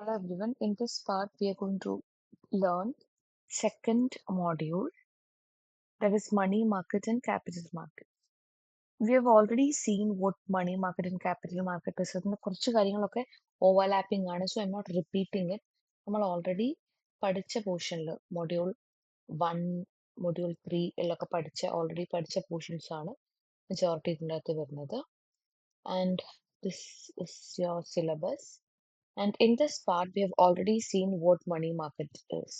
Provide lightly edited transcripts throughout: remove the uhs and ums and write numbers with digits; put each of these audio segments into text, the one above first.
Hello everyone. In this part, we are going to learn second module, that is money market and capital market. We have already seen what money market and capital market is. അതിന്റെ കുറച്ച് കാര്യങ്ങളൊക്കെ overlapping ആണ്. So I'm not repeating it. നമ്മൾ already പഠിച്ച പോർഷനിൽ module 1, module 3 എല്ലൊക്കെ already പഠിച്ച portions ആണ് മെജോറിറ്റി ഇതിൻ്റെ അകത്ത് വരുന്നത്. And this is your syllabus. And in this part, we have already seen what money market is.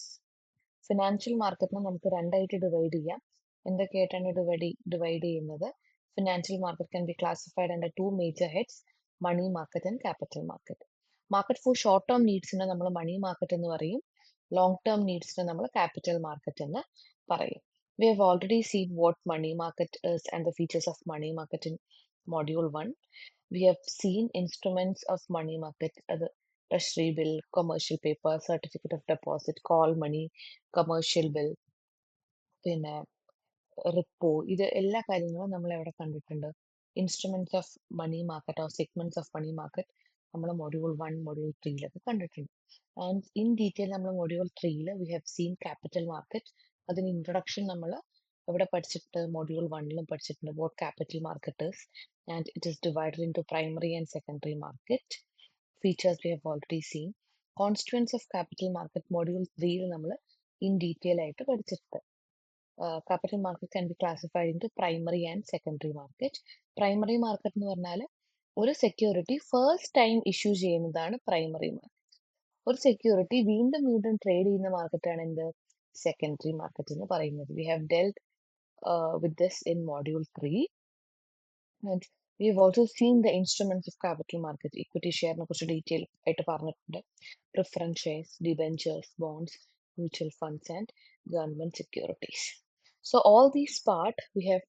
Financial മാർക്കറ്റിനെ നമുക്ക് രണ്ടായിട്ട് ഡിവൈഡ് ചെയ്യാം. എന്തൊക്കെയായിട്ടാണ് ഡിവൈഡ് ചെയ്യുന്നത്? Financial market can be classified under two major heads, money market and capital market. Market for short term നീഡ്സിനെ നമ്മൾ money market എന്ന് പറയും. ലോങ് ടേം നീഡ്സിനെ നമ്മൾ ക്യാപിറ്റൽ മാർക്കറ്റ് എന്ന് പറയും. We have already seen what money market is and the features of money market in module 1. We have seen instruments of money market, the treasury bill, commercial paper, certificate of deposit, call money, commercial bill, പിന്നെ repo, ഇത് എല്ലാ കാര്യങ്ങളും നമ്മൾ എവിടെ കണ്ടിട്ടുണ്ട്? Instruments of money market or segments of money market നമ്മൾ module 1, module 3 കണ്ടിട്ടുണ്ട്. And in detail നമ്മൾ module 3 we have seen capital market. അതിന് ഇൻട്രൊഡക്ഷൻ നമ്മൾ എവിടെ പഠിച്ചിട്ട്? മൊഡ്യൂൾ 1 പഠിച്ചിട്ടുണ്ട്. What capital market is and it is divided into primary and secondary market. Features we have already seen. Constituents of capital market module 3 നമ്മൾ in detail ആയിട്ട് പഠിച്ചിട്ടുണ്ട്. Capital market can be classified into primary and secondary market. Primary market എന്ന് പറഞ്ഞാൽ ഒരു security first time issue ചെയ്യുന്നതാണ് primary market. ഒരു security വീണ്ടും വീണ്ടും ട്രേഡ് ചെയ്യുന്ന മാർക്കറ്റാണ് എന്ത്? സെക്കൻഡറി മാർക്കറ്റ് എന്ന് പറയുന്നത്. We have delt with this in module 3. And we have also seen the instruments of capital market. Equity share നെ കുറിച്ച് ഡീറ്റെയിൽ ആയിട്ട് പറഞ്ഞിട്ടുണ്ട്. Preference shares, debentures, bonds, mutual funds and government securities. So all these part we have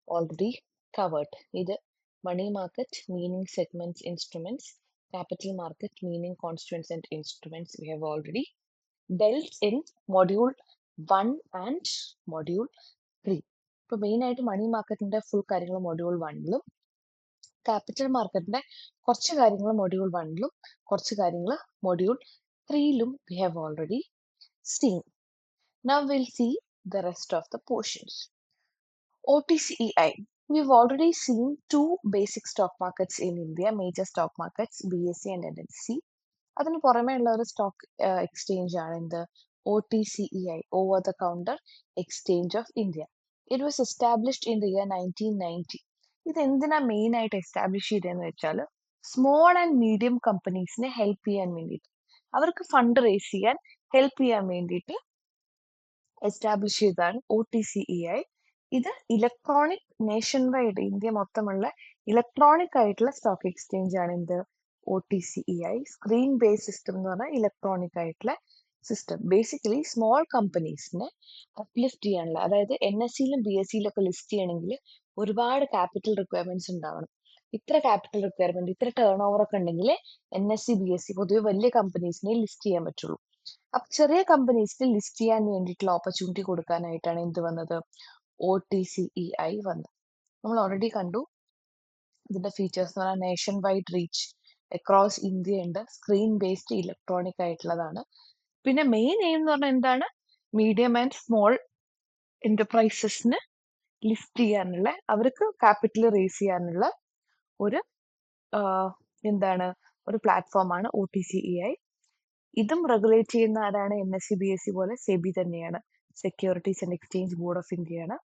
already covered. Either money market meaning segments, instruments, capital market meaning constituents and instruments we have already dealt in module 1 and module 3. ഇപ്പോൾ main ആയിട്ട് മണി മാർക്കറ്റിന്റെ full കാര്യങ്ങൾ module 1 capital മാർക്കറ്റിന്റെ കുറച്ച് കാര്യങ്ങൾ module 1 കുറച്ച് കാര്യങ്ങൾ module 3 we have already seen. Now we'll see the rest of the portions. OTCEI. We've already seen two basic stock markets in India, major stock markets, BSE and NSE. അതിന് പുറമേ ഉള്ള ഒരു stock exchange ആണ് എന്ത്? OTCEI, over the counter exchange of India. It was established in the year 1990. ഇത് എന്തിനാ main ആയിട്ട് establish ചെയ്തതെന്ന് വെച്ചാൽ സ്മോൾ ആൻഡ് മീഡിയം കമ്പനീസിനെ ഹെൽപ്പ് ചെയ്യാൻ വേണ്ടിയിട്ട്, അവർക്ക് ഫണ്ട് റേസ് ചെയ്യാൻ ഹെൽപ്പ് ചെയ്യാൻ വേണ്ടിയിട്ട് എസ്റ്റാബ്ലിഷ് ചെയ്തതാണ് OTCEI. ഇത് ഇലക്ട്രോണിക് നേഷൻ വൈഡ് ഇന്ത്യ മൊത്തമുള്ള ഇലക്ട്രോണിക് ആയിട്ടുള്ള സ്റ്റോക്ക് എക്സ്ചേഞ്ച് ആണ് എന്ത്? OTCEI. സ്ക്രീൻ ബേസ്ഡ് സിസ്റ്റം എന്ന് പറഞ്ഞാൽ ഇലക്ട്രോണിക് ആയിട്ടുള്ള സിസ്റ്റം. ബേസിക്കലി സ്മോൾ കമ്പനീസിനെ അപ്ലിഫ്റ്റ് ചെയ്യാനുള്ള, അതായത് NSEയിലും BSEയിലും ഒക്കെ ലിസ്റ്റ് ചെയ്യണമെങ്കിൽ ഒരുപാട് ക്യാപിറ്റൽ റിക്വയർമെന്റ്സ് ഉണ്ടാവണം. ഇത്ര ക്യാപിറ്റൽ റിക്വയർമെന്റ്, ഇത്ര ടേൺ ഓവർ ഒക്കെ ഉണ്ടെങ്കിൽ NSE BSE പൊതുവെ വലിയ കമ്പനീസിനെ ലിസ്റ്റ് ചെയ്യാൻ പറ്റുള്ളൂ. അപ്പൊ ചെറിയ കമ്പനീസിന് ലിസ്റ്റ് ചെയ്യാൻ വേണ്ടിയിട്ടുള്ള ഓപ്പർച്യൂണിറ്റി കൊടുക്കാനായിട്ടാണ് എന്ത് വന്നത്? OTCEI വന്നത്. നമ്മൾ ഓൾറെഡി കണ്ടു ഇതിന്റെ ഫീച്ചേഴ്സ് എന്ന് പറഞ്ഞാൽ nation wide reach, across India ഉണ്ട്, സ്ക്രീൻ ബേസ്ഡ് ഇലക്ട്രോണിക് ആയിട്ടുള്ളതാണ്. പിന്നെ മെയിൻ എയിം എന്ന് പറഞ്ഞാൽ എന്താണ്? മീഡിയം ആൻഡ് സ്മോൾ എന്റർപ്രൈസസിന് ലിസ്റ്റ് ചെയ്യാനുള്ള, അവർക്ക് ക്യാപിറ്റൽ റേസ് ചെയ്യാനുള്ള ഒരു എന്താണ്, ഒരു പ്ലാറ്റ്ഫോമാണ് OTCEI. ഇതും റെഗുലേറ്റ് ചെയ്യുന്ന ആരാണ്? NSE BSE പോലെ സെബി തന്നെയാണ്. Securities and exchange board of ഇന്ത്യയാണ്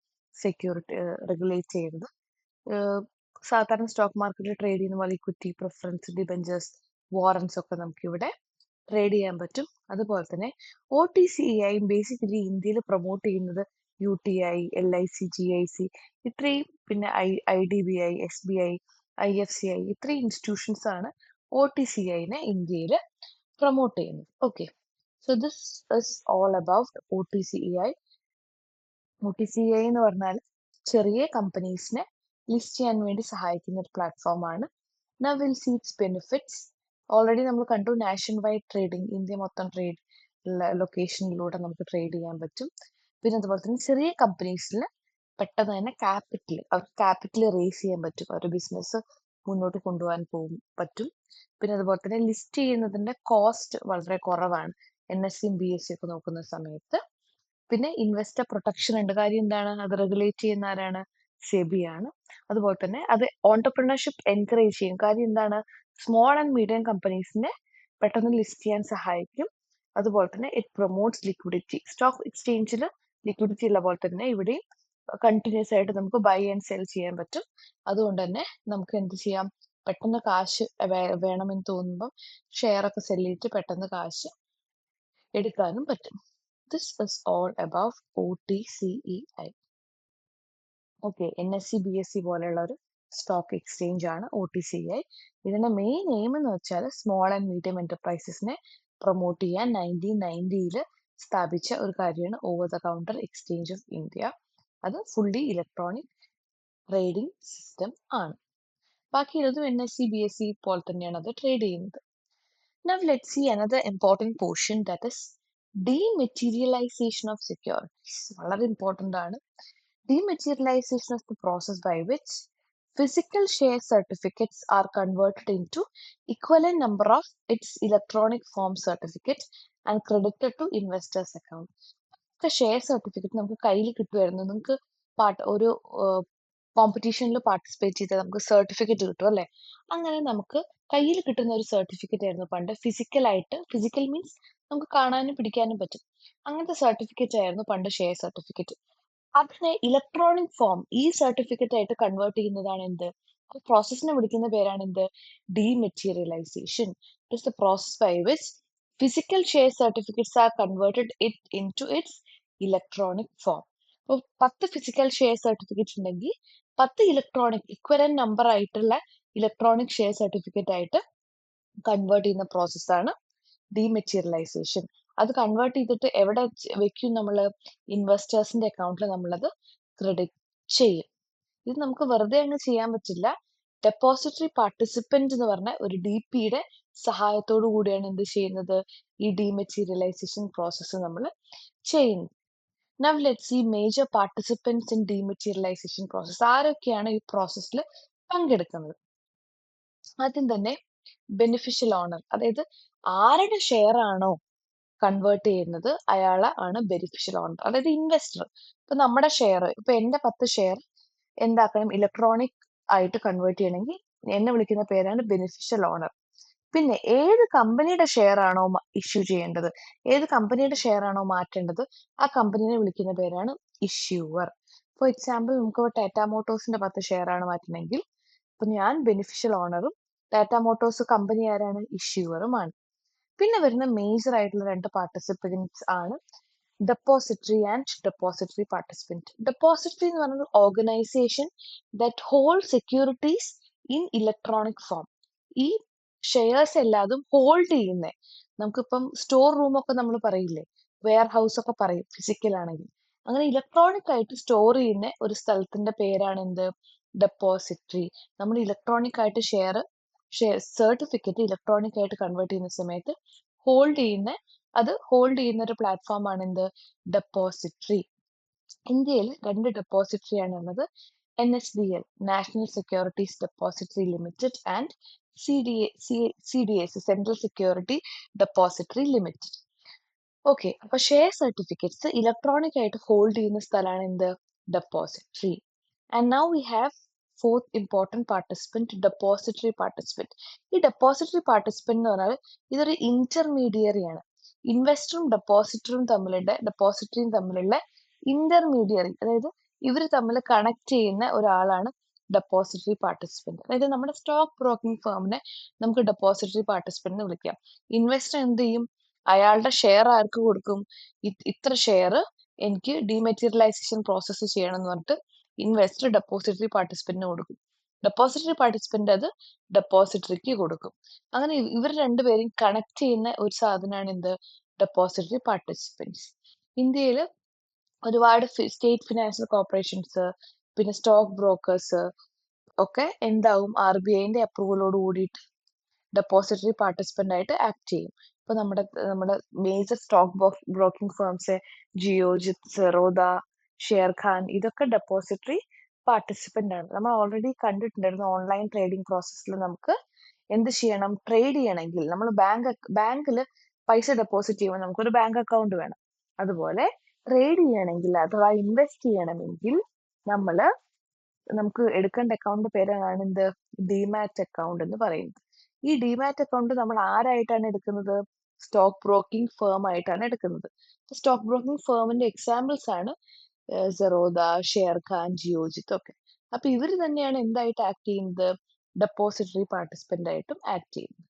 റെഗുലേറ്റ് ചെയ്യുന്നത്. സാധാരണ സ്റ്റോക്ക് മാർക്കറ്റിൽ ട്രേഡ് ചെയ്യുന്ന പോലെ ഇക്വിറ്റി, പ്രിഫറൻസ്, ഡിബഞ്ചേഴ്സ്, വാറൻസ് ഒക്കെ നമുക്ക് ഇവിടെ ട്രേഡ് ചെയ്യാൻ പറ്റും. അതുപോലെ തന്നെ OTCEI ബേസിക്കലി ഇന്ത്യയിൽ പ്രൊമോട്ട് ചെയ്യുന്നത് UTI, LIC, GIC ഇത്രയും, പിന്നെ IDBI, SBI, IFCI ഇത്രയും ഇൻസ്റ്റിറ്റ്യൂഷൻസ് ആണ് OTCEI-നെ ഇന്ത്യയിൽ പ്രൊമോട്ട് ചെയ്യുന്നത്. Okay, so this is all about OTCEI. OTCEI എന്ന് പറഞ്ഞാൽ ചെറിയ കമ്പനീസിനെ ലിസ്റ്റ് ചെയ്യാൻ വേണ്ടി സഹായിക്കുന്ന ഒരു പ്ലാറ്റ്ഫോമാണ്. Now we'll see its benefits. Already നമ്മൾ കണ്ടു നാഷൻ വൈഡ് ട്രേഡിംഗ്, ഇന്ത്യ മൊത്തം ട്രേഡ് ലൊക്കേഷനിലൂടെ നമുക്ക് ട്രേഡ് ചെയ്യാൻ പറ്റും. പിന്നെ അതുപോലെ തന്നെ ചെറിയ കമ്പനീസിന് പെട്ടെന്ന് തന്നെ അവർക്ക് ക്യാപിറ്റൽ റേസ് ചെയ്യാൻ പറ്റും. അവരുടെ ബിസിനസ് മുന്നോട്ട് കൊണ്ടുപോകാൻ പറ്റും. പിന്നെ അതുപോലെ തന്നെ ലിസ്റ്റ് ചെയ്യുന്നതിന്റെ കോസ്റ്റ് വളരെ കുറവാണ് NSE BSE ഒക്കെ നോക്കുന്ന സമയത്ത്. പിന്നെ ഇൻവെസ്റ്റർ പ്രൊട്ടക്ഷൻ ഉണ്ട്. കാര്യം എന്താണ്? അത് റെഗുലേറ്റ് ചെയ്യുന്ന ആരാണ്? സെബി ആണ്. അതുപോലെ തന്നെ അത് ഓണ്ടർപ്രണർഷിപ്പ് എൻകറേജ് ചെയ്യും. കാര്യം എന്താണ്? സ്മോൾ ആൻഡ് മീഡിയം കമ്പനീസിനെ പെട്ടെന്ന് ലിസ്റ്റ് ചെയ്യാൻ സഹായിക്കും. അതുപോലെ തന്നെ ഇറ്റ് പ്രൊമോട്ട്സ് ലിക്വിഡിറ്റി. സ്റ്റോക്ക് എക്സ്ചേഞ്ചിൽ ലിക്വിഡിറ്റി ഉള്ള പോലെ തന്നെ ഇവിടെയും കണ്ടിന്യൂസ് ആയിട്ട് നമുക്ക് ബൈ ആൻഡ് സെൽ ചെയ്യാൻ പറ്റും. അതുകൊണ്ട് തന്നെ നമുക്ക് എന്ത് ചെയ്യാം? പെട്ടെന്ന് കാശ് വേണമെന്ന് തോന്നുമ്പോൾ ഷെയർ ഒക്കെ സെല് ചെയ്തിട്ട് പെട്ടെന്ന് കാശ് എടുക്കാനും പറ്റും. This is all about OTCEI. Okay, NSE BSE പോലെയുള്ള ഒരു സ്റ്റോക്ക് എക്സ്ചേഞ്ച് ആണ് OTCEI. ഇതിന്റെ മെയിൻ എയിം എന്ന് വെച്ചാൽ സ്മോൾ ആൻഡ് മീഡിയം എന്റർപ്രൈസസിനെ പ്രൊമോട്ട് ചെയ്യാൻ 1990 സ്ഥാപിച്ച ഒരു കാര്യമാണ് over the counter exchange of India. അത് ഫുള്ളി ഇലക്ട്രോണിക് ട്രേഡിംഗ് സിസ്റ്റം ആണ്. ബാക്കിയുള്ളതും NSE BSE പോലെ തന്നെയാണ് അത് ട്രേഡ് ചെയ്യുന്നത്. Now let's see another important portion, that is dematerialization of securities. വളരെ ഇമ്പോർട്ടൻ്റ് ആണ്. Dematerialization is the process by which physical share certificates are converted into equivalent number of its electronic form certificates and credited to investors account. Share certificate നമുക്ക് കയ്യിൽ കിട്ടുമായിരുന്നു. നിങ്ങൾക്ക് ഒരു കോമ്പറ്റീഷനിൽ participate ചെയ്താൽ നമുക്ക് certificate കിട്ടും അല്ലേ? അങ്ങനെ നമുക്ക് കയ്യിൽ കിട്ടുന്ന ഒരു സർട്ടിഫിക്കറ്റ് ആയിരുന്നു പണ്ട് ഫിസിക്കലായിട്ട്. ഫിസിക്കൽ മീൻസ് നമുക്ക് കാണാനും പിടിക്കാനും പറ്റും. അങ്ങനത്തെ സർട്ടിഫിക്കറ്റ് ആയിരുന്നു പണ്ട് ഷെയർ സർട്ടിഫിക്കറ്റ്. അതിനെ ഇലക്ട്രോണിക് ഫോം ഈ സർട്ടിഫിക്കറ്റ് ആയിട്ട് കൺവേർട്ട് ചെയ്യുന്നതാണ് എന്ത്? ആ പ്രോസസ്സിനെ വിളിക്കുന്ന പേരാണ് എന്ത്? Dematerialisation. It is the process by which physical share certificates are converted into its electronic form. ഇപ്പോൾ 10 ഫിസിക്കൽ ഷെയർ സർട്ടിഫിക്കറ്റ് ഉണ്ടെങ്കിൽ 10 ഇലക്ട്രോണിക് ഇക്വലന്റ് നമ്പർ ആയിട്ടുള്ള ഇലക്ട്രോണിക് ഷെയർ സർട്ടിഫിക്കറ്റ് ആയിട്ട് കൺവേർട്ട് ചെയ്യുന്ന പ്രോസസ്സാണ് ഡീമെറ്റീരിയലൈസേഷൻ. അത് കൺവേർട്ട് ചെയ്തിട്ട് എവിടെ വെക്കും? നമ്മൾ ഇൻവെസ്റ്റേഴ്സിന്റെ അക്കൗണ്ടിൽ നമ്മളത് ക്രെഡിറ്റ് ചെയ്യും. ഇത് നമുക്ക് വെറുതെ അങ്ങ് ചെയ്യാൻ പറ്റില്ല. ഡെപ്പോസിറ്ററി പാർട്ടിസിപ്പന്റ് എന്ന് പറഞ്ഞ ഒരു DPയുടെ സഹായത്തോടു കൂടിയാണ് എന്ത് ചെയ്യുന്നത്? ഈ ഡീമെറ്റീരിയലൈസേഷൻ പ്രോസസ്സ് നമ്മൾ ചെയ്യുന്നത്. Now let's see major participants in dematerialization process. ആരൊക്കെയാണ് ഈ പ്രോസസ്സിൽ പങ്കെടുക്കുന്നത്? ആദ്യം തന്നെ ബെനിഫിഷ്യൽ ഓണർ, അതായത് ആരുടെ ഷെയർ ആണോ കൺവേർട്ട് ചെയ്യുന്നത് ആണ് ബെനിഫിഷ്യൽ ഓണർ, അതായത് ഇൻവെസ്റ്റർ. ഇപ്പൊ നമ്മുടെ ഷെയർ, ഇപ്പൊ എന്റെ 10 ഷെയർ എന്താക്കണം? ഇലക്ട്രോണിക് ആയിട്ട് കൺവേർട്ട് ചെയ്യണമെങ്കിൽ എന്നെ വിളിക്കുന്ന പേരാണ് ബെനിഫിഷ്യൽ ഓണർ. പിന്നെ ഏത് കമ്പനിയുടെ ഷെയർ ആണോ ഇഷ്യൂ ചെയ്യേണ്ടത്, ഏത് കമ്പനിയുടെ ഷെയർ ആണോ മാറ്റേണ്ടത്, ആ കമ്പനിനെ വിളിക്കുന്ന പേരാണ് ഇഷ്യൂവർ. ഫോർ എക്സാമ്പിൾ, നമുക്ക് ടാറ്റ മോട്ടോഴ്സിന്റെ 10 ഷെയർ ആണ് മാറ്റണമെങ്കിൽ ഇപ്പൊ ഞാൻ ബെനിഫിഷ്യൽ ഓണറും ടാറ്റ മോട്ടോഴ്സ് കമ്പനി ആരാണ്? ഇഷ്യൂവറുമാണ്. പിന്നെ വരുന്ന മേജർ ആയിട്ടുള്ള 2 പാർട്ടിസിപ്പൻസ് ആണ് depository and depository participant. Depository എന്ന് പറയുന്നത് organisation that hold securities in electronic form. ഈ ഷെയർസ് എല്ലാതും ഹോൾഡ് ചെയ്യുന്നേ. നമുക്കിപ്പം സ്റ്റോർ റൂം ഒക്കെ നമ്മൾ പറയില്ലേ, വെയർ ഹൗസ് ഒക്കെ പറയും ഫിസിക്കൽ ആണെങ്കിൽ. അങ്ങനെ ഇലക്ട്രോണിക് ആയിട്ട് സ്റ്റോർ ചെയ്യുന്ന ഒരു സ്ഥലത്തിന്റെ പേരാണ് എന്ത്? ഡെപ്പോസിറ്ററി. നമ്മൾ ഇലക്ട്രോണിക് ആയിട്ട് ഷെയർ സർട്ടിഫിക്കറ്റ് ഇലക്ട്രോണിക് ആയിട്ട് കൺവേർട്ട് ചെയ്യുന്ന സമയത്ത് ഹോൾഡ് ചെയ്യുന്ന ഒരു പ്ലാറ്റ്ഫോം ആണ് എന്ത്? ഡെപ്പോസിറ്ററി. ഇന്ത്യയിൽ 2 ഡെപ്പോസിറ്ററി ആണ് ഉള്ളത്. NSDL, national securities depository limited, and CDS, central security depository limited. Okay, അപ്പൊ ഷെയർ സർട്ടിഫിക്കറ്റ്സ് ഇലക്ട്രോണിക് ആയിട്ട് ഹോൾഡ് ചെയ്യുന്ന സ്ഥലമാണ് എന്ത്? Depository. And now we have fourth important participant, depository participant. ഈ ഡെപ്പോസിറ്ററി പാർട്ടിസിപ്പന്റ് എന്ന് പറഞ്ഞാൽ ഇതൊരു ഇന്റർമീഡിയറി ആണ്. ഇൻവെസ്റ്ററും ഡെപ്പോസിറ്ററിയും തമ്മിലുള്ള ഇന്റർമീഡിയറി, അതായത് ഇവർ തമ്മിൽ കണക്ട് ചെയ്യുന്ന ഒരാളാണ് ഡെപ്പോസിറ്ററി പാർട്ടിസിപ്പന്റ്. അതായത് നമ്മുടെ സ്റ്റോക്ക് ബ്രോക്കിംഗ് ഫേമിനെ നമുക്ക് ഡെപ്പോസിറ്ററി പാർട്ടിസിപ്പന്റ് എന്ന് വിളിക്കാം. ഇൻവെസ്റ്റർ എന്ത് ചെയ്യും? അയാളുടെ ഷെയർ ആർക്ക് കൊടുക്കും? ഇത്ര ഷെയർ എനിക്ക് ഡീമെറ്റീരിയലൈസേഷൻ പ്രോസസ്സ് ചെയ്യണം എന്ന് പറഞ്ഞിട്ട് ഇൻവെസ്റ്റർ ഡെപ്പോസിറ്ററി പാർട്ടിസിപ്പന്റിന് കൊടുക്കും. ഡെപ്പോസിറ്ററി പാർട്ടിസിപ്പന്റ് അത് ഡെപ്പോസിറ്ററിക്ക് കൊടുക്കും. അങ്ങനെ ഇവർ രണ്ടുപേരും കണക്ട് ചെയ്യുന്ന ഒരു സാധനമാണ് എന്ത്? Depository participants. ഇന്ത്യയിൽ ഒരുപാട് സ്റ്റേറ്റ് ഫിനാൻഷ്യൽ കോർപ്പറേഷൻസ്, പിന്നെ സ്റ്റോക്ക് ബ്രോക്കേഴ്സ് ഒക്കെ എന്താവും? RBIന്റെ അപ്രൂവലോട് കൂടിയിട്ട് ഡെപ്പോസിറ്ററി പാർട്ടിസിപ്പന്റ് ആയിട്ട് ആക്ട് ചെയ്യും. ഇപ്പൊ നമ്മുടെ major stock broking firms Geojit, Zerodha, share Khan, ഇതൊക്കെ ഡെപ്പോസിറ്ററി പാർട്ടിസിപ്പന്റ് ആണ്. നമ്മൾ ഓൾറെഡി കണ്ടിട്ടുണ്ടായിരുന്നു ഓൺലൈൻ ട്രേഡിംഗ് പ്രോസസ്സിൽ നമുക്ക് എന്ത് ചെയ്യണം, ട്രേഡ് ചെയ്യണമെങ്കിൽ നമ്മൾ ബാങ്കിൽ പൈസ ഡെപ്പോസിറ്റ് ചെയ്യുമ്പോൾ നമുക്കൊരു ബാങ്ക് അക്കൗണ്ട് വേണം. അതുപോലെ ട്രേഡ് ചെയ്യണമെങ്കിൽ അഥവാ ഇൻവെസ്റ്റ് ചെയ്യണമെങ്കിൽ നമുക്ക് എടുക്കേണ്ട അക്കൗണ്ട് പേരാണ് എന്ത്, ഡിമാറ്റ് അക്കൗണ്ട് എന്ന് പറയുന്നത്. ഈ ഡിമാറ്റ് അക്കൗണ്ട് നമ്മൾ ആരായിട്ടാണ് എടുക്കുന്നത്, സ്റ്റോക്ക് ബ്രോക്കിംഗ് ഫേം ആയിട്ടാണ് എടുക്കുന്നത്. സ്റ്റോക്ക് ബ്രോക്കിംഗ് ഫേമിന്റെ എക്സാമ്പിൾസ് ആണ് സെറോദ, ഷെയർഖാൻ, ജിയോജിത്ത് ഒക്കെ. അപ്പൊ ഇവർ തന്നെയാണ് എന്തായിട്ട് ആക്ട് ചെയ്യുന്നത്, ഡെപ്പോസിറ്ററി പാർട്ടിസിപ്പന്റ് ആയിട്ടും ആക്ട് ചെയ്യുന്നത്.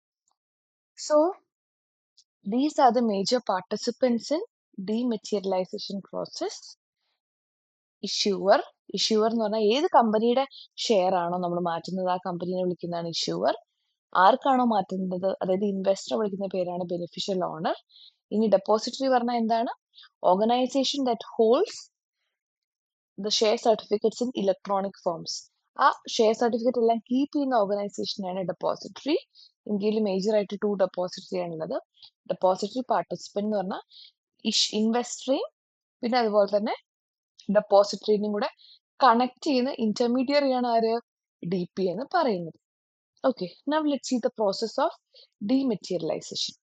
So these are the major participants in dematerialisation process. Issuer എന്ന് പറഞ്ഞാൽ ഏത് കമ്പനിയുടെ ഷെയർ ആണോ നമ്മൾ മാറ്റുന്നത് ആ കമ്പനിയെ വിളിക്കുന്നതാണ് ഇഷ്യൂവർ. ആർക്കാണോ മാറ്റുന്നത്, അതായത് ഇൻവെസ്റ്റർ വിളിക്കുന്ന പേരാണ് ബെനിഫിഷ്യൽ ഓണർ. ഇനി ഡെപ്പോസിറ്ററി പറഞ്ഞാൽ എന്താണ്, organisation that holds the share certificates in electronic forms. ആ ഷെയർ സർട്ടിഫിക്കറ്റ് എല്ലാം കീപ്പ് ചെയ്യുന്ന ഓർഗനൈസേഷനാണ് ഡെപ്പോസിറ്ററി. ഇന്ത്യയിൽ മേജർ ആയിട്ട് 2 ഡെപ്പോസിറ്ററി ആണുള്ളത്. ഡെപ്പോസിറ്ററി പാർട്ടിസിപ്പന്റ് എന്ന് പറഞ്ഞാൽ ഇൻവെസ്റ്ററേയും പിന്നെ അതുപോലെ തന്നെ ഡെപ്പോസിറ്ററിനും കൂടെ കണക്ട് ചെയ്യുന്ന ഇന്റർമീഡിയറി ആണ് ആര്, DP എന്ന് പറയുന്നത്. Okay, now let's see the process of dematerialisation.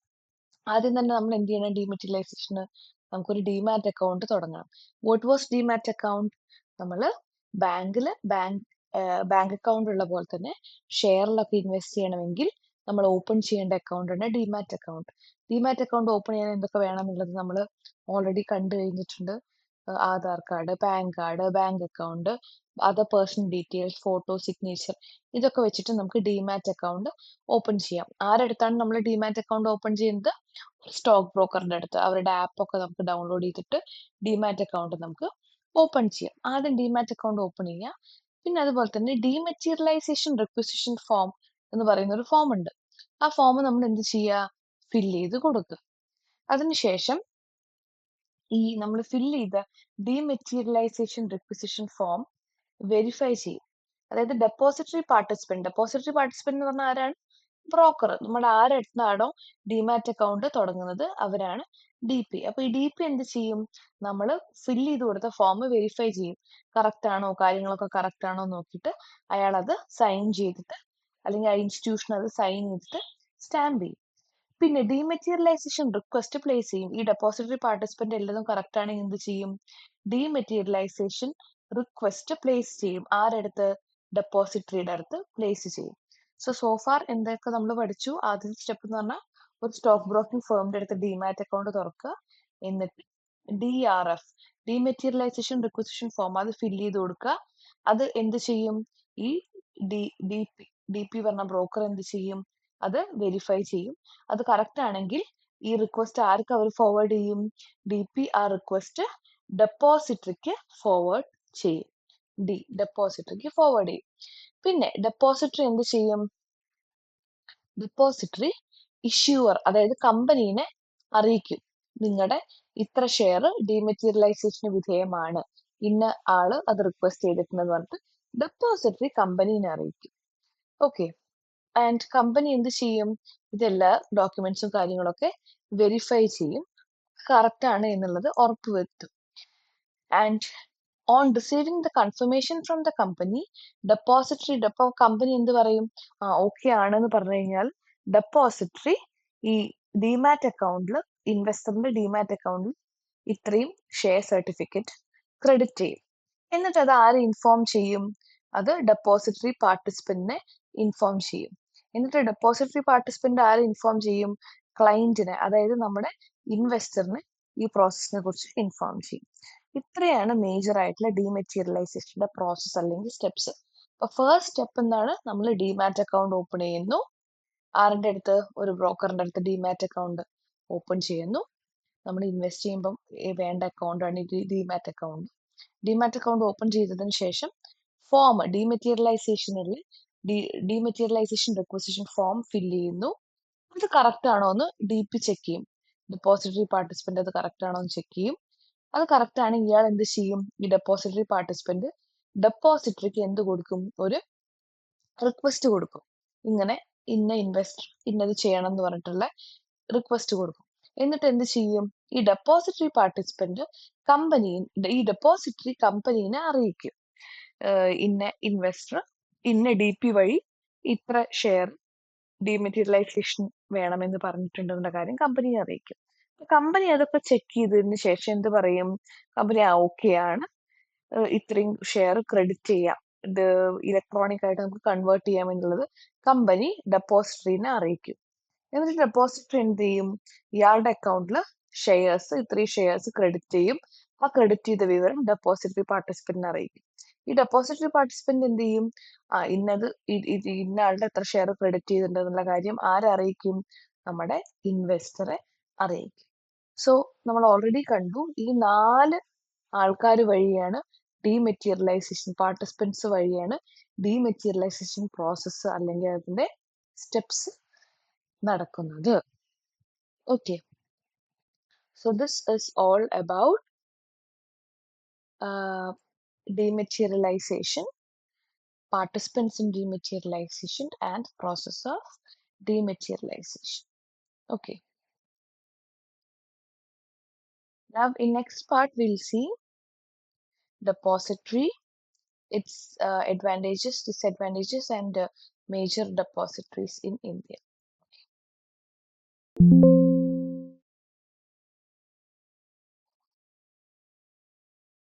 ആദ്യം തന്നെ നമ്മൾ എന്ത് ചെയ്യണം, ഡീമെറ്റീരിയലൈസേഷന് നമുക്കൊരു ഡിമാറ്റ് അക്കൗണ്ട് തുടങ്ങാം. What was demat account? നമ്മൾ ബാങ്ക് അക്കൗണ്ട് ഉള്ള പോലെ തന്നെ ഷെയറിലൊക്കെ ഇൻവെസ്റ്റ് ചെയ്യണമെങ്കിൽ നമ്മൾ ഓപ്പൺ ചെയ്യേണ്ട അക്കൗണ്ട് ആണ് demat account. Demat account open ചെയ്യാൻ എന്തൊക്കെ വേണമെന്നുള്ളത് നമ്മൾ ഓൾറെഡി കണ്ടു കഴിഞ്ഞിട്ടുണ്ട്. Aadhaar card, pan card, bank account, other personal details, photo, signature, ഇതൊക്കെ വെച്ചിട്ട് നമുക്ക് ഡിമാറ്റ് അക്കൗണ്ട് ഓപ്പൺ ചെയ്യാം. ആരടുത്താണ് നമ്മൾ ഡിമാറ്റ് അക്കൗണ്ട് ഓപ്പൺ ചെയ്യുന്നത്? സ്റ്റോക്ക് ബ്രോക്കറിന്റെ അടുത്ത്. അവരുടെ ആപ്പ് ഒക്കെ നമുക്ക് ഡൗൺലോഡ് ചെയ്തിട്ട് ഡിമാറ്റ് അക്കൗണ്ട് നമുക്ക് ഓപ്പൺ ചെയ്യാം. ആദ്യം ഡിമാറ്റ് അക്കൗണ്ട് ഓപ്പൺ ചെയ്യാം. പിന്നെ അതുപോലെ തന്നെ ഡീമെറ്റീരിയലൈസേഷൻ റിക്വസിഷൻ ഫോം എന്ന് പറയുന്ന ഒരു ഫോം ഉണ്ട്. ആ ഫോം നമ്മൾ എന്ത് ചെയ്യുക, ഫില്ല് ചെയ്ത് കൊടുക്കുക. അതിനുശേഷം ഈ നമ്മൾ ഫില്ല് ചെയ്ത ഡീമെറ്റീരിയലൈസേഷൻ റിക്വസിഷൻ ഫോം വെരിഫൈ ചെയ്യും. അതായത് ഡെപ്പോസിറ്ററി പാർട്ടിസിപ്പന്റ് എന്ന് പറഞ്ഞാൽ ആരാണ്, ബ്രോക്കർ. നമ്മുടെ ആരടുത്താണോ ഡിമാറ്റ് അക്കൗണ്ട് തുടങ്ങുന്നത് അവരാണ് DP. അപ്പൊ ഈ DP എന്ത് ചെയ്യും, നമ്മൾ ഫില്ല് ചെയ്ത് കൊടുത്ത ഫോം വെരിഫൈ ചെയ്യും. കറക്റ്റ് ആണോ, കാര്യങ്ങളൊക്കെ കറക്റ്റ് ആണോ നോക്കിയിട്ട് അയാൾ അത് സൈൻ ചെയ്തിട്ട്, അല്ലെങ്കിൽ ആ ഇൻസ്റ്റിറ്റ്യൂഷൻ അത് സൈൻ ചെയ്തിട്ട് സ്റ്റാമ്പ് ചെയ്യും. പിന്നെ ഡീമെറ്റീരിയലൈസേഷൻ റിക്വസ്റ്റ് പ്ലേസ് ചെയ്യും. ഈ ഡെപ്പോസിറ്ററി പാർട്ടിസിപ്പന്റ് എല്ലതും കറക്റ്റ് ആണെങ്കിൽ എന്ത് ചെയ്യും, ഡീമെറ്റീരിയലൈസേഷൻ റിക്വസ്റ്റ് പ്ലേസ് ചെയ്യും. ആരടുത്ത്, ഡെപ്പോസിറ്ററിയുടെ അടുത്ത് പ്ലേസ് ചെയ്യും. സോഫാർ എന്തൊക്കെ നമ്മൾ പഠിച്ചു? ആദ്യത്തെ സ്റ്റെപ്പ് എന്ന് പറഞ്ഞാൽ ഒരു സ്റ്റോക്ക് ബ്രോക്കിംഗ് ഫേമിന്റെ അടുത്ത് ഡിമാറ്റ് അക്കൗണ്ട് തുറക്കുക. എന്നിട്ട് DRF, ഡീമെറ്റീരിയലൈസേഷൻ റിക്വസിഷൻ ഫോം, അത് ഫില്ല് ചെയ്ത് കൊടുക്കുക. അത് എന്ത് ചെയ്യും, ഈ DP പറഞ്ഞ ബ്രോക്കർ എന്ത് ചെയ്യും, അത് വെരിഫൈ ചെയ്യും. അത് കറക്റ്റ് ആണെങ്കിൽ ഈ റിക്വസ്റ്റ് ആർക്ക് അവർ ഫോർവേഡ് ചെയ്യും, DP ആ റിക്വസ്റ്റ് ഡെപ്പോസിറ്ററിക്ക് ഫോർവേഡ് ചെയ്യും. ഡെപ്പോസിറ്ററിക്ക് ഫോർവേഡ് ചെയ്യും. പിന്നെ ഡെപ്പോസിറ്ററി എന്ത് ചെയ്യും, ഡെപ്പോസിറ്ററി ഇഷ്യൂവർ അതായത് കമ്പനീനെ അറിയിക്കും, നിങ്ങളുടെ ഇത്ര ഷെയർ ഡീമെറ്റീരിയലൈസേഷന് വിധേയമാണ്, ഇന്ന ആള് അത് റിക്വസ്റ്റ് ചെയ്തിട്ടുണ്ടെന്ന് പറഞ്ഞിട്ട് ഡെപ്പോസിറ്ററി കമ്പനീനെ അറിയിക്കും. ഓക്കെ, ആൻഡ് കമ്പനി എന്ത് ചെയ്യും, ഇതെല്ലാ ഡോക്യുമെന്റ്സും കാര്യങ്ങളൊക്കെ വെരിഫൈ ചെയ്യും, കറക്റ്റ് ആണ് എന്നുള്ളത് ഉറപ്പുവരുത്തും. And on receiving the confirmation from the company, company എന്ത് പറയും, ഓക്കെ ആണെന്ന് പറഞ്ഞു കഴിഞ്ഞാൽ ഡെപ്പോസിറ്ററി ഈ ഡിമാറ്റ് അക്കൗണ്ടിൽ, ഇൻവെസ്റ്ററിന്റെ ഡിമാറ്റ് അക്കൗണ്ടിൽ ഇത്രയും ഷെയർ സർട്ടിഫിക്കറ്റ് ക്രെഡിറ്റ് ചെയ്യും. എന്നിട്ട് അത് ആര് ഇൻഫോം ചെയ്യും, അത് ഡെപ്പോസിറ്ററി പാർട്ടിസിപ്പന്റിനെ ഇൻഫോം ചെയ്യും. എന്നിട്ട് ഡെപ്പോസിറ്ററി പാർട്ടിസിപ്പന്റ് ആരെ ഇൻഫോം ചെയ്യും, ക്ലയന്റിനെ, അതായത് നമ്മുടെ ഇൻവെസ്റ്ററിനെ ഈ പ്രോസസ്സിനെ കുറിച്ച് ഇൻഫോം ചെയ്യും. ഇത്രയാണ് മേജർ ആയിട്ടുള്ള ഡീമെറ്റീരിയലൈസേഷന്റെ പ്രോസസ്സ് അല്ലെങ്കിൽ സ്റ്റെപ്സ്. അപ്പൊ ഫസ്റ്റ് സ്റ്റെപ്പ് എന്താണ്, നമ്മൾ ഡിമാറ്റ് അക്കൗണ്ട് ഓപ്പൺ ചെയ്യുന്നു. ആരുടെ അടുത്ത്, ഒരു ബ്രോക്കറിന്റെ അടുത്ത് ഡിമാറ്റ് അക്കൗണ്ട് ഓപ്പൺ ചെയ്യുന്നു. നമ്മൾ ഇൻവെസ്റ്റ് ചെയ്യുമ്പം വേണ്ട അക്കൗണ്ട് ആണ് demat account. Demat account open ചെയ്തതിന് ശേഷം form dematerialisation requisition form fill ചെയ്യുന്നു. അത് കറക്റ്റ് ആണോ എന്ന് DP ചെക്ക് ചെയ്യും. ഡെപ്പോസിറ്ററി പാർട്ടിസിപ്പന്റ് അത് കറക്റ്റ് ആണോ എന്ന് ചെക്ക് ചെയ്യും. അത് കറക്റ്റ് ആണെങ്കിൽ ഇയാൾ എന്ത് ചെയ്യും, ഈ ഡെപ്പോസിറ്ററി പാർട്ടിസിപ്പന്റ് ഡെപ്പോസിറ്ററിക്ക് എന്ത് കൊടുക്കും, ഒരു റിക്വസ്റ്റ് കൊടുക്കും. ഇങ്ങനെ ഇന്ന ഇൻവെസ്റ്റർ ഇന്നത് ചെയ്യണം എന്ന് പറഞ്ഞിട്ടുള്ള റിക്വസ്റ്റ് കൊടുക്കും. എന്നിട്ട് എന്ത് ചെയ്യും, ഈ ഡെപ്പോസിറ്ററി പാർട്ടിസിപ്പന്റ് ഈ ഡെപ്പോസിറ്ററി കമ്പനീനെ അറിയിക്കും. ഇന്ന ഇൻവെസ്റ്റർ ഇന്ന DP വഴി ഇത്ര ഷെയർ ഡീമെറ്റീരിയലൈസേഷൻ വേണമെന്ന് പറഞ്ഞിട്ടുണ്ടെന്ന കാര്യം കമ്പനിയെ അറിയിക്കും. കമ്പനി അതൊക്കെ ചെക്ക് ചെയ്തതിന് ശേഷം എന്ത് പറയും? കമ്പനി ഓക്കെ ആണ്, ഇത്രയും ഷെയർ ക്രെഡിറ്റ് ചെയ്യാം, ഇത് ഇലക്ട്രോണിക് ആയിട്ട് നമുക്ക് കൺവേർട്ട് ചെയ്യാം എന്നുള്ളത് കമ്പനി ഡെപ്പോസിറ്ററിനെ അറിയിക്കും. എന്നിട്ട് ഡെപ്പോസിറ്ററി എന്ത് ചെയ്യും? ഇയാളുടെ അക്കൗണ്ടിൽ ഇത്രയും ഷെയർസ് ക്രെഡിറ്റ് ചെയ്യും. ആ ക്രെഡിറ്റ് ചെയ്ത വിവരം ഡെപ്പോസിറ്ററി പാർട്ടിസിപ്പന്റിനെ അറിയിക്കും. ഈ ഡെപ്പോസിറ്ററി പാർട്ടിസിപ്പന്റ് എന്ത് ചെയ്യും? ഇന്ന ആളുടെ എത്ര ഷെയർ ക്രെഡിറ്റ് ചെയ്തിട്ടുണ്ട് എന്നുള്ള കാര്യം ആരെ അറിയിക്കും? നമ്മുടെ ഇൻവെസ്റ്ററെ അറിയിക്കും. സോ നമ്മൾ ഓൾറെഡി കണ്ടു, ഈ 4 ആൾക്കാർ വഴിയാണ് ഡീമെറ്റീരിയലൈസേഷൻ, പാർട്ടിസിപ്പൻസ് വഴിയാണ് ഡീമെറ്റീരിയലൈസേഷൻ പ്രോസസ്സ് അല്ലെങ്കിൽ അതിന്റെ സ്റ്റെപ്സ് നടക്കുന്നത്. Okay, so this is all about dematerialization, participants in dematerialization, and process of dematerialization. Okay, now in next part we'll see depository, its advantages, disadvantages, and major depositories in India.